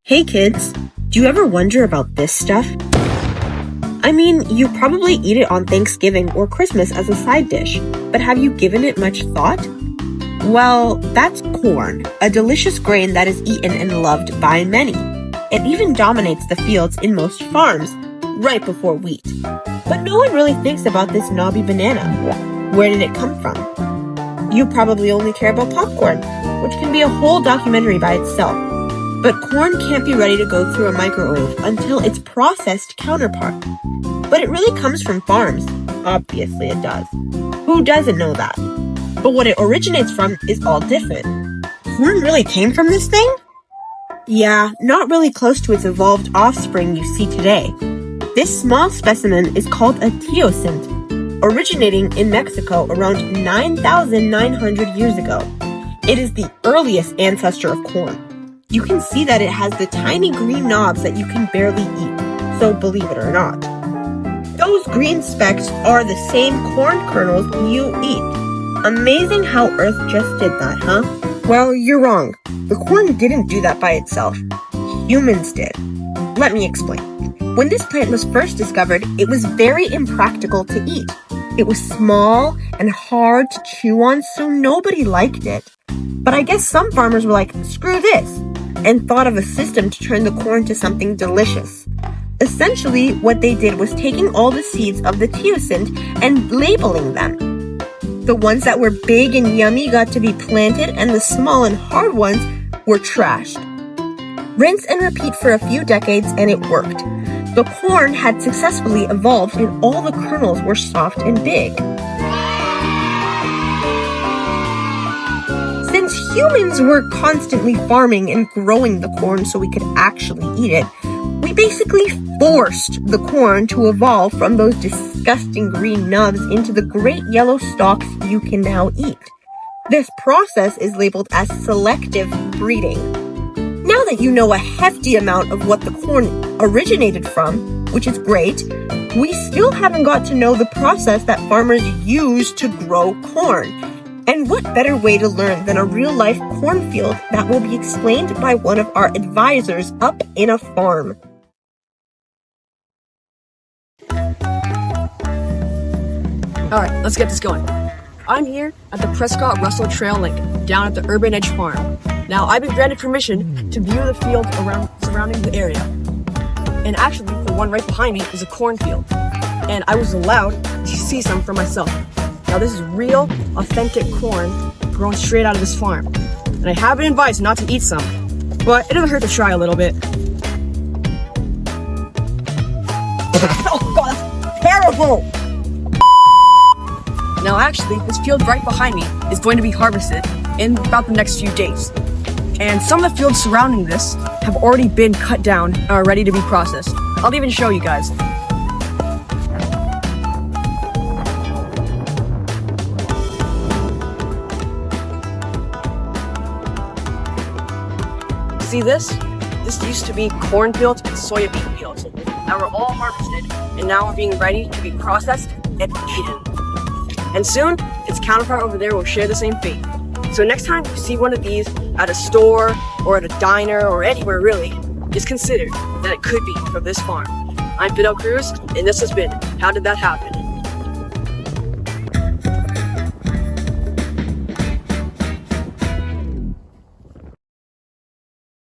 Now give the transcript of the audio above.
Hey kids, do you ever wonder about this stuff? I mean, you probably eat it on Thanksgiving or Christmas as a side dish, but have you given it much thought? Well, that's corn, a delicious grain that is eaten and loved by many. It even dominates the fields in most farms, right before wheat. But no one really thinks about this knobby banana. Where did it come from? You probably only care about popcorn, which can be a whole documentary by itself. But corn can't be ready to go through a microwave until its processed counterpart. But it really comes from farms. Obviously it does. Who doesn't know that? But what it originates from is all different. Corn really came from this thing? Yeah, not really close to its evolved offspring you see today. This small specimen is called a teosint, originating in Mexico around 9,900 years ago. It is the earliest ancestor of corn. You can see that it has the tiny green knobs that you can barely eat, so believe it or not. Those green specks are the same corn kernels you eat. Amazing how Earth just did that, huh? Well, you're wrong. The corn didn't do that by itself. Humans did. Let me explain. When this plant was first discovered, it was very impractical to eat. It was small and hard to chew on, so nobody liked it. But I guess some farmers were like, screw this, and thought of a system to turn the corn to something delicious. Essentially, what they did was taking all the seeds of the teosint and labeling them. The ones that were big and yummy got to be planted, and the small and hard ones were trashed. Rinse and repeat for a few decades, and it worked. The corn had successfully evolved, and all the kernels were soft and big. Since humans were constantly farming and growing the corn so we could actually eat it, we basically forced the corn to evolve from those disgusting green nubs into the great yellow stalks you can now eat. This process is labeled as selective breeding. Now that you know a hefty amount of what the corn originated from, which is great, we still haven't got to know the process that farmers use to grow corn. And what better way to learn than a real-life cornfield that will be explained by one of our advisors up in a farm. Alright, let's get this going. I'm here at the Prescott-Russell Trail Link, down at the Urban Edge Farm. Now, I've been granted permission to view the fields surrounding the area. And actually, the one right behind me is a cornfield. And I was allowed to see some for myself. Now, this is real, authentic corn grown straight out of this farm. And I have been advised not to eat some, but it doesn't hurt to try a little bit. Oh god, that's terrible! Now actually, this field right behind me is going to be harvested in about the next few days. And some of the fields surrounding this have already been cut down and are ready to be processed. I'll even show you guys. See this? This used to be cornfields and soybean fields that were all harvested and now are being ready to be processed and eaten. And soon, its counterpart over there will share the same fate. So next time you see one of these at a store or at a diner or anywhere really, just consider that it could be from this farm. I'm Fidel Cruz, and this has been How Did That Happen?